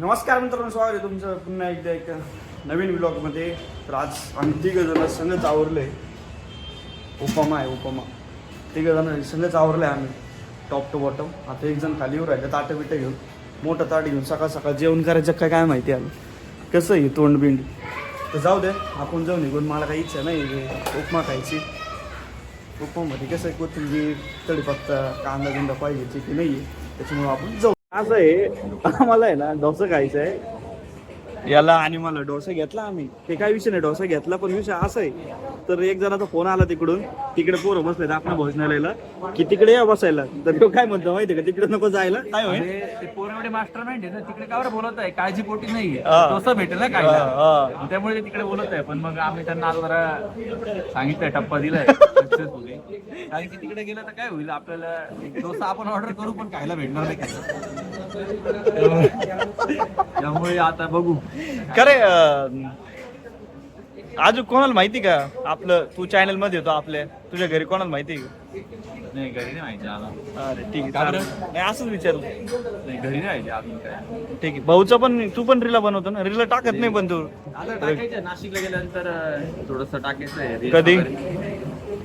नमस्कार मित्रांनो, स्वागत आहे तुमचं पुन्हा एकदा एक नवीन ब्लॉगमध्ये. तर आज आम्ही तिघंजण संगच आवरले. उपमा तिघंजण संगच आवरले आम्ही टॉप टू बॉटम. आता एक जण खाली राहिलं ताटं बिटं घेऊन, मोठं ताट घेऊन सकाळ सकाळ जेवण करायचं काय माहिती आलं कसं आहे तोंडबिंड. तर जाऊ दे, आपण जाऊ निघून. मला काही इच्छा नाही उपमा खायची. उपमामध्ये कसं आहे, कोथिंबीर कढीपत्ता कांदा बिंदा पाहिजे की नाही आहे, त्याच्यामुळं आपण जाऊ. असं आहे, आम्हाला आहे ना डोसा खायचा आहे याला, आणि मला डोसा घेतला आम्ही. ते काय विषय नाही, डोसा घेतला, पण विषय असा आहे. तर एक जणाचा फोन आला तिकडून, तिकडे पोरं बसलेत आपण भोजनालयाला, की तिकडे या बसायला. तर तो काय म्हणतो माहिती का, तिकडे नको जायला. काय होईल ते पोरवडे मास्टर माइंड आहे ना, तिकडे कावर बोलत आहे, काळजी पोटी नाही डोसा भेटेल ना खायला, त्यामुळे ते तिकडे बोलत आहे. पण मग आम्ही त्यांना आज जरा सांगितलंय, टप्पा दिलाय सक्सेसफुली. कारण की तिकडे गेलं तर काय होईल, आपल्याला डोसा आपण ऑर्डर करू पण खायला भेटणार नाही त्यामुळे आता बघू. खरे अजून कोणाला माहिती का आपलं, तू चॅनल मध्ये होतो आपल्या, तुझ्या घरी कोणाला माहिती का? नाही, घरी नाही माहिती आला. अरे ठीक आहे, चालेल. नाही असंच विचारलं. नाही, घरी नाही माहिती अजून काय. ठीक आहे. भाऊचं पण, तू पण रीला बनवतो ना? रीला टाकत नाही पण तू? आता टाकायचं, नाशिकला गेल्यानंतर थोडस टाकायचं आहे. कधी?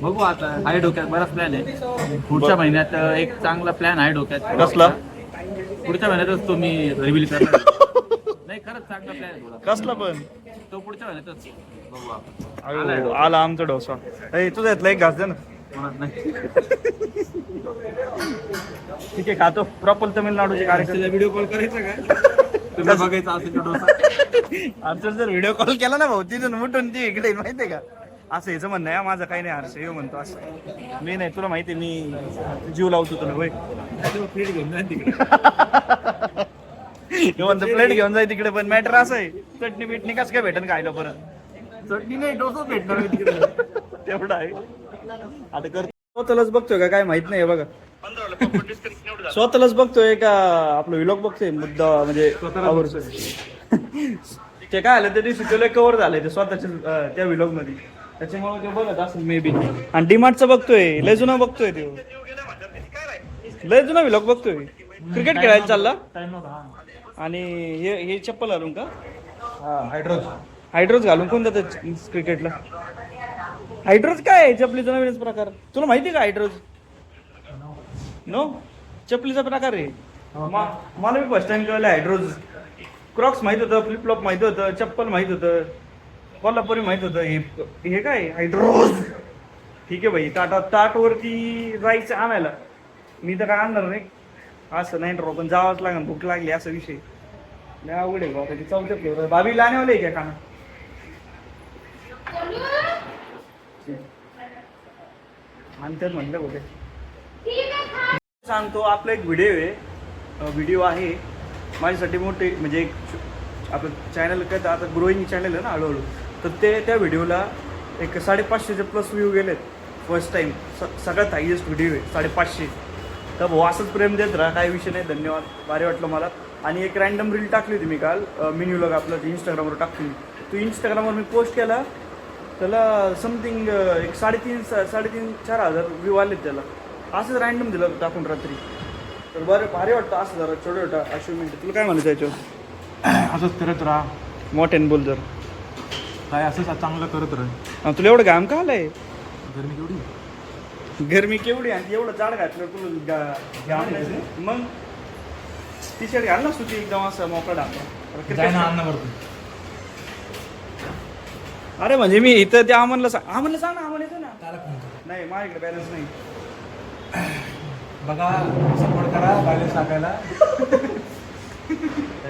बघू आता, आहे डोक्यात बराच प्लॅन आहे. पुढच्या महिन्यात एक चांगला प्लॅन आहे डोक्यात. कसला? पुढच्या महिन्यातच तो मी रिव्हील करणार. नाही, खरंच चांगला प्लॅन आहे थोडा. कसला पण? तो पुढच्या महिन्यातच बघू आपण. अयो, आला आमचा डोसा. तुझा यातला एक घास दे ना. म्हणत नाही. ठीक आहे, खातो. प्रॉपर तमिळनाडूचे कार्यक्रम. व्हिडिओ कॉल करायचा काय? तुला बघायचा असेल तो डोसा. आमचा जर व्हिडिओ कॉल केला ना भाऊ, तिथून मुठून ती इकडे माहितीये का, असं याचं म्हणणं आहे. माझं काही नाही, हर्ष हे म्हणतो असं. मी नाही, तुला माहिती आहे मी जीव लावतो तुला. होय, प्लेट घेऊन जा तिकडे. हे म्हणतो प्लेट घेऊन जाय तिकडे. पण मॅटर असं आहे, चटणी बिटणी कसं काय भेटेल खायला परत? चटणी नाही, डोसा भेटणार तिकडे. तेवढं आहे. आता करतो. स्वतःलाच बघतोय का काय माहित नाही बघा. स्वतःलाच बघतोय का आपलं व्लॉग बघतोय मुद्दा, म्हणजे ते काय आलं त्या दिवशी तुला कव्हर झालंय ते स्वतःच्या त्या व्लॉग मध्ये, त्याच्यामुळे ते बघत असेल मे बी. आणि डीमार्टचं बघतोय, लय जुना बघतोय ते, लय जुना व्लॉग बघतोय. क्रिकेट खेळायला चालला आणि हे चप्पल घालून का? हायड्रोज घालून कोण जातं क्रिकेटला? हायड्रोज काय आहे? चपलीचा नवीनच प्रकार. तुला माहिती का हायड्रोज? नो, चपलीचा प्रकार आहे. मला मी फर्स्ट टाइम कळलं हायड्रोज. क्रॉक्स माहित होतं, फ्लिपफ्लॉप माहित होतं, चप्पल माहित होतं, कोल्हापुरी माहित होतं. हे काय हायड्रोज? ठीक आहे भाई, ताटवरती जायचं आणायला. मी तर काय आणणार नाही, असं नाही ड्रॉ, पण जावंच लागेल, भूक लागली असा विषय. नाही अवघड आहे बाबा. चौथ्या फ्लेवर बाबी लाण्यावाले आहे का खाना? आणि त्यात म्हणलं कुठे सांगतो, आपला एक व्हिडिओ आहे माझ्यासाठी मोठे, म्हणजे एक आपलं चॅनल काय आता ग्रोईंग चॅनल आहे ना हळूहळू. तर त्या व्हिडिओला एक 550चे प्लस व्ह्यू गेलेत फर्स्ट टाइम. सगळ्यात हायएस्ट व्हिडिओ आहे, 550. तर भाऊ असंच प्रेम देत राहा, काही विषय नाही. धन्यवाद, भारी वाटलं मला. आणि एक रँडम रील टाकली होती मी काल, मिनी व्लॉग आपलं इंस्टाग्रामवर टाकली. तो इंस्टाग्रामवर मी पोस्ट केला, त्याला समथिंग एक 3.5-4 हजार व्ह्यू आलेत त्याला. असंच रँडम दिलं टाकून रात्री. तर बरं भारी वाटतं असं जरा छोटा अचिव्हमेंट. तुला काय म्हणायचं याच्यावर? असंच करत राहा, मोठ्याने बोल जर. काय असंच चांगलं करत राहा. तुला एवढं घाम का आलंय? गरमी केवढी, गरमी केवढी, आणि एवढं जाड घातलं तुला घाम नाही. मग टी शर्ट घाल ना सुती, एकदम असं मोकळा डाकला. अरे म्हणजे मी इथं त्या अमनला सांग ना, अमन येतो ना. नाही, माझ्याकडे बॅलन्स नाही. बघा, सपोर्ट करा बॅलन्स टाकायला.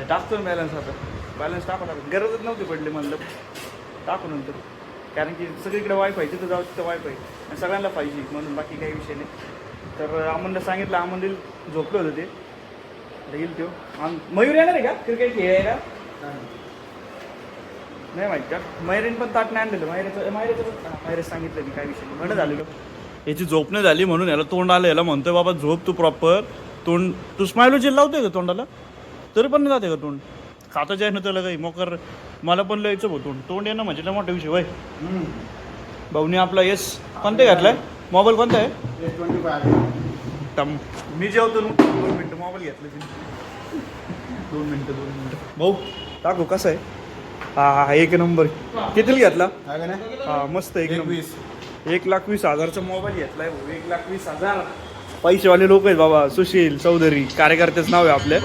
टाकतो ना बॅलन्स. आता बॅलन्स टाकायला गरजच नव्हती पडली, म्हणलं टाकू नंतर. कारण की सगळीकडे वायफाय, तिथं जाऊ तिथं वायफाय, आणि सगळ्यांना पाहिजे म्हणून, बाकी काही विषय नाही. तर अमनला सांगितलं, अमन झोपलं होतं ते येईल तो. मयूर येणार आहे का क्रिकेट खेळायला? नाही माहिती का? मयुरीन पण ताट नाही आणलेलं. मायरेच सांगितलं मी, काय विषय नाही. म्हणत झालेलं याची झोप नाही झाली म्हणून याला तोंड आलं. याला म्हणतोय बाबा झोप तू प्रॉपर. तोंड तू स्माइलो जेल लावतोय का तोंडाला? तरी पण नाही जाते का तोंड? खाताच आहे ना त्याला काही मोकर. मला पण लिहायचं भाऊ, तोंड येणं म्हणजे ना मोठा विषय. वय भाऊने आपला कोणता घातलाय? मोबाईल कोणता आहे? S25. मी जेवतो 2 मिनिटं मोबाईल घेतलं तिने. 2 मिनिटं भाऊ टाकू कसं आहे? हा एक नंबर. कितीला घेतला? हा मस्त एक नंबर. 1,20,000चा मोबाईल घेतलाय भाऊ. 1,20,000. पैसेवाले लोक आहेत बाबा. सुशील चौधरी कार्यकर्तेच नाव आहे आपल्या.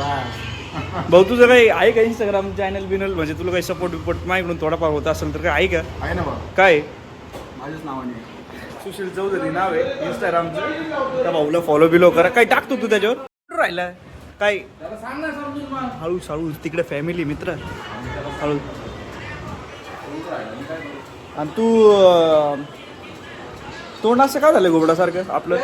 भाऊ तुझं काही आहे का इंस्टाग्राम चॅनल बिनल, म्हणजे तुला काही सपोर्ट बिपोर्ट माझ्याकडून थोडाफार होत असेल तर काय आहे का? आहे ना बा, काय माझ्याच नावाने. सुशील चौधरी नाव आहे इंस्टाग्रामचं. त्या भाऊला फॉलो बिलो करा. काय टाकतो तू त्याच्यावर? राहिला काय? हळू हळू तिकडे फॅमिली मित्र हळू. आणि तू तोंड असं काय झालं घोबडासारखं आपलं?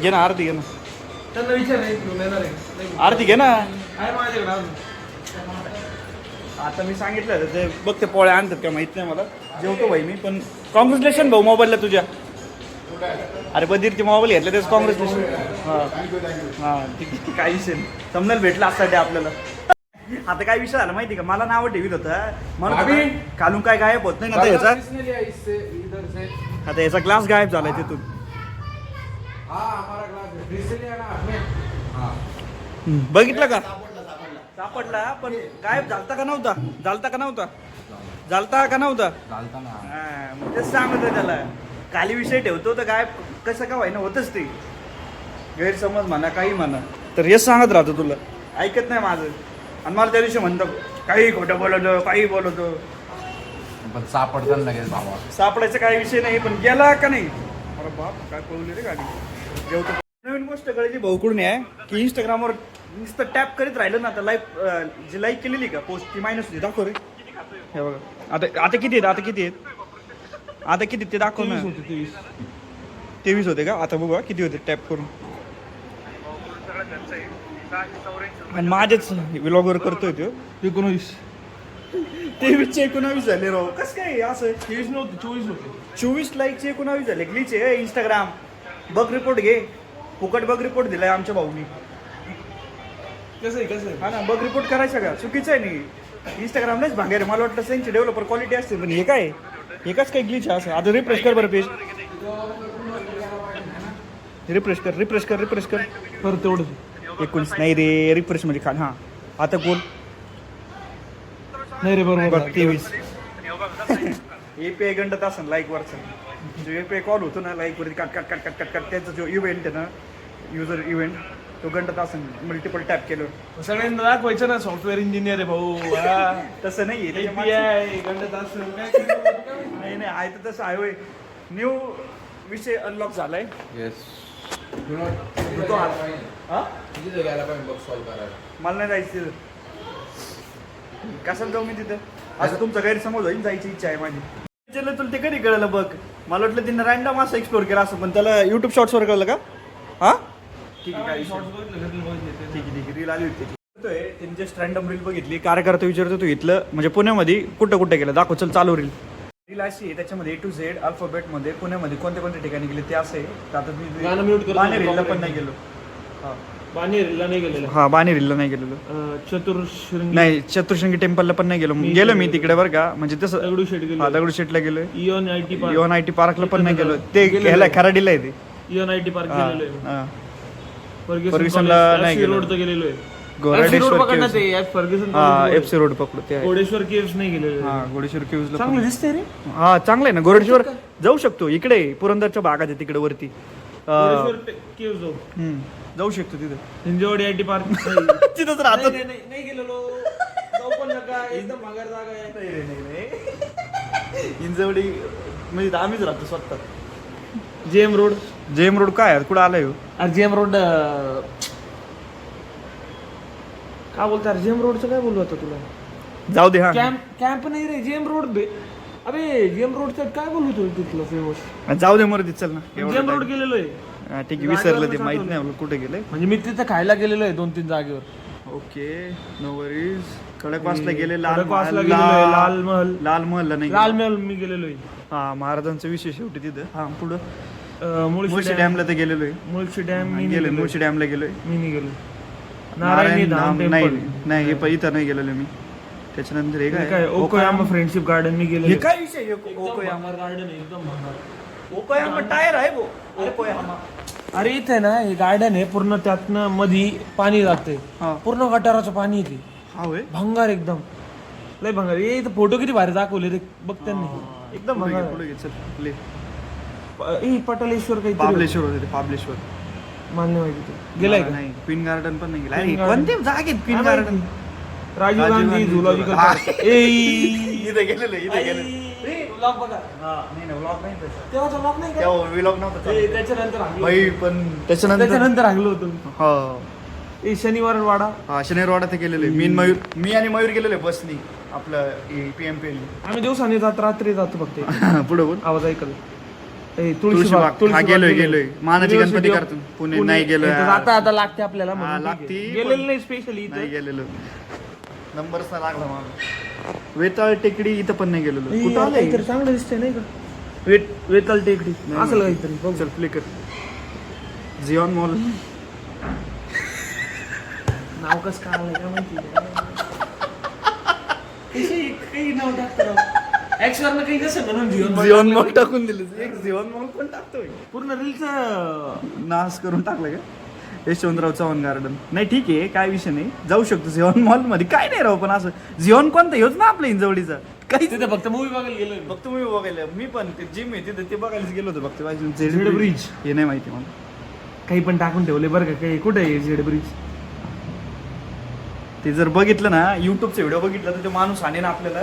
घे ना आरती घे ना. आरती घे ना. आता मी सांगितलं ते बघ ते पोळ्या आणतात का माहित नाही मला. जेवतो भाई मी पण. कॉंग्रॅच्युलेशन भाऊ मोबाईलला तुझ्या. अरे बधीर ते मोबाईल घेतलं तेच कॉंग्रॅच्युलेशन. हां ठीक काही विषय नाही. समजायला भेटला असता ते आपल्याला. आता काय विषय झाला माहिती का, मला नाव ठेवीत होतं म्हणून खालून काय गायब होत नाही ना याचा. आता याचा ग्लास गायब झालाय तिथून. बघितलं का? सापडला पण गायब झालता का नव्हता? झालता का नव्हता? झालता का नव्हता? मग तेच सांगत आहे त्याला. खाली विषय ठेवतो तर गायब कसं का व्हायना होतच ते. गैरसमज म्हणा काही म्हणा तर हेच सांगत राहतो तुला. ऐकत नाही माझं. आणि मला त्या दिवशी म्हणतो काही खोटं बोलवतो काही बोलवतो. पण सापडताना लगेच बाबा. सापडायचा काही विषय नाही पण गेला का नाही. अरे बाप काय पळवली रे गाडी. जेवतो. नवीन गोष्ट कळली भाऊकडून आहे की इंस्टाग्रामवर नुसतं टॅप करीत राहिलं ना तर जी लाईक केलेली का पोस्ट ती मायनस होती. दाखव रे. हे बघा आता किती आहेत? आता किती आहेत? आता किती ते दाखव ना. 23 होते का? आता बघा किती होते टॅप करून. आणि माझेच व्लॉगवर करतोय तो. 19. 23चे 19 झाले राव. कसं काय असं? 23 नव्हते, 24 होते. 24 लाईकचे 19 झाले. ग्लिच आहे इंस्टाग्राम. बग रिपोर्ट घे. फुकट बग रिपोर्ट दिलाय आमच्या भाऊनी. कसं आहे? हा ना बग रिपोर्ट करायचं का? चुकीचं आहे नाही. इंस्टाग्रामलाच भांगार. मला वाटतं त्यांची डेव्हलपर क्वालिटी असते पण हे काय एकाच काही ग्लिच आहे असं. आता रिफ्रेश कर बरं पेज. रिफ्रेश कर बरं तेवढं 19 नाही रे. रिफ्रेश म्हणजे खान. हां आता कोण नाही रे. बरोबर बघ 23. API गंडत असेल लाईक वरचा. जो API कॉल होतो ना लाईक वरती कट त्याचा जो इव्हेंट आहे ना युजर इव्हेंट तो गंडत असेल. मल्टिपल टॅप केलं. सगळ्यांना दाखवायचं ना सॉफ्टवेअर इंजिनियर आहे भाऊ. तसं नाही API गंडत असेल काय. नाही आहे तर तसं आहे होय. न्यू विषय अनलॉक झालाय. येस. हा मला नाही जायचं तिथं. कशाला जाऊ मी तिथं? असं तुमचा गैरसमज होईल. जायची इच्छा आहे माझी. तुला ते कधी कळलं बघ. मला वाटलं तिने रँडम असं एक्सप्लोर केला असं पण त्याला युट्यूब शॉर्ट्सवर कळलं का? हा ठीक आहे ठीक आहे रील आली होती. त्यांनी जस्ट रँडम रील बघितली. कार्यकर्ता विचारतो तू इथलं म्हणजे पुण्यामध्ये कुठं गेलं दाखव. चल चालू रील अशी आहे त्याच्यामध्ये A to Z अल्फाबेटमध्ये पुण्यामध्ये कोणत्या ठिकाणी गेले ते असे. आता मी बाणेरीला पण नाही गेलो. बाणेरीला नाही गेलेलो. हा बाणेरीला नाही गेलेलो. चतुर्शृंगी टेम्पलला पण नाही गेलो मी तिकडे बरं का. म्हणजे तसं दगडूशेठला गेलोय. इओन IT पार्कला पण नाही गेलो. ते घ्यायला खराडीला आहे ते. इओन IT पार्क गेलेलो. फर्ग्युसनला नाही गेलो. रोड तर गेलेलो आहे. FC रोड पकडू ते. घोडेश्वर केव्स नाही गेलेलो. हा घोडेश्वर केव्स चांगलं दिसतंय रे. हा चांगलं आहे ना. घोडेश्वर जाऊ शकतो. इकडे पुरंदरच्या भागात आहे तिकडे वरती. घोडेश्वर केव्स जाऊ शकतो तिथे. हिंजवडी IT पार्क तिथंच राहतो. नाही गेलेलो. जाऊ पण नका. एकदम माघार जागा आहे. नाही हिंजवडी म्हणजे आम्हीच राहतो स्वतः. जेएम रोड काय आहे? कुठं आलाय? अरे जेएम रोड काय बोलता? जेएम रोडचं काय बोलू आता तुला? जाऊ दे. हा कॅम्प नाही रे. जेएम रोड अबे जेएम रोडचं काय बोलू तू तिथलं फेमस? जाऊ दे मर चल ना. जेएम रोड गेलेलो आहे. ठीक आहे विसरलं ते माहित नाही कुठे गेले. म्हणजे मी तिथं खायला गेलेलो आहे 2-3 जागेवर. Okay no worries. खडकवासला गेले. लाल महल. लाल महलला नाही. लाल महल मी गेलेलो आहे. हा महाराजांचं विशेष शेवटी तिथं. हा पुढं मुळशी डॅमला तर गेलेलो आहे. मुळशी डॅम मी गेलो. मुळशी डॅमला गेलोय. मी नाही गेलो. नाही हे इथं नाही गेलेलो मी. त्याच्यानंतर हे काय ओकोयामा फ्रेंडशिप गार्डन मी गेलो. काय विषय ओकोयामा गार्डन एकदम ओकोयामा टायर आहे भो ओकोयामा. अरे इथे ना हे गार्डन आहे पूर्ण त्यातनं मधी पाणी जाते हा. पूर्ण गटाराचं पाणी येते हा होय भंगार एकदम लय भंगार हे इथं फोटो किती भारी दाखवले रे बघ त्यांनी एकदम पुढे भंगार घे, पुढे घे, चल प्ले. हे पटलेश्वर काही पाबलेश्वर होते ते, पाबलेश्वर. मान्य माहिती ते गेलाय का नाही क्वीन गार्डन पण नाही गेला. क्वीन अरे, गार्डन. कोणते जागेत क्वीन काय गार्डन? माहिती? राजीव राजीव गांधी गांधी झुलॉजिकल हा. पार्क इथे गेलेलं इथे गेलेलं. ब्लॉग बघा हा नाही ना व्लॉग नाही तसा. तेव्हाचा ब्लॉग नाही का तेव्हा व्लॉग नव्हता चालू. त्याच्यानंतर हागलो. बाई पण त्याच्यानंतर हागलो होतो मी. हा ए शनिवार वाडा हा शनिवारवाडा ते गेलेले मी आणि मयूर गेलेले बसनी आपलं PMP आम्ही दिवसाने जात रात्री जातो फक्त पुढे बोल. आवाज ऐकलं ए तुळशीबाग. हा, गेलोय. मानाची गणपती करतो. पुणे नाही गेलोय. आता आता लागते आपल्याला हा, म्हणून ठीक आहे. लागती, गेलेलं पण- नाही स्पेशली नाही इथे गेलेलो नंबरच नाही लागला मला. वेताळ टेकडी इथं पण नाही गेलेलो. कुठं आलंय? काहीतरी चांगलं दिसतंय नाही का वेताल टेकडी असं काहीतरी बघ चल प्ले कर. Xeon mall. नाव कसं काय आलंय काय माहिती काही नाव टाकतं ऍक्सवरनं काही नसेल म्हणून झिऑन मॉल टाकून दिलं. एक झिऑन मॉल पण टाकतोय. पूर्ण रीलचं नाश करून टाकलं का यशवंतराव चव्हाण गार्डन. नाही ठीक आहे काय विषय नाही जाऊ शकतो झिऑन मॉल मध्ये काय नाही राहू पण असं झिऑन कोणतं हेच ना आपल्या इंजवडीचा काही तिथे फक्त मूवी बघायला गेलो फक्त मी बघायला मी पण ते जिम आहे तिथे ते बघायलाच गेलो होतो फक्त झेड ब्रिज. हे नाही माहिती मला. काही पण टाकून ठेवले बरं का काही कुठे आहे झेड ब्रिज ते जर बघितलं ना युट्यूबचा व्हिडिओ बघितला तर ते माणूस आणेन आपल्याला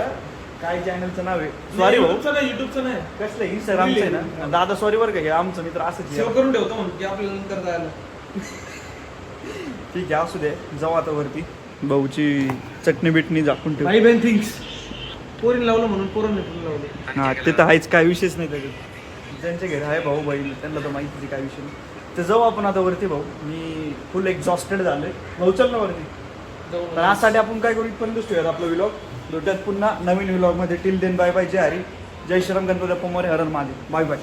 काय चॅनलचं नाव आहे सॉरी भाऊ युट्यूबचं नाही कसलं इंस्टाग्रामचं आहे ना दादा सॉरी बरं का हे आमचं मित्र असंच सेव्ह आहे. करून ठेवतो म्हणून की आपल्याला नंतर जायला ठीक आहे असू दे जाऊ आता वरती भाऊची चटणी बिटणी झाकून ठेव. भाई बॅन थिंग्स पोरीन लावलं म्हणून पोरं नेटून लावले हा ते तर आहेच काय विषयच नाही त्याच्यात ज्यांच्या घरी आहे भाऊ बहीण त्यांना तर माहिती काय विषय नाही. तर जाऊ आपण आता वरती भाऊ मी फुल एक्झॉस्टेड झालोय भाऊ चल ना वरती. तर आजसाठी आपण काय करू इथपर्यंत ठेवूयात आपलं व्लॉग भेटूयात पुन्हा नवीन व्लॉगमध्ये. टिल देन बाय बाय जय हरी जय श्रीराम गणपती बाप्पा मोरया हर हर महादेव बाय बाय.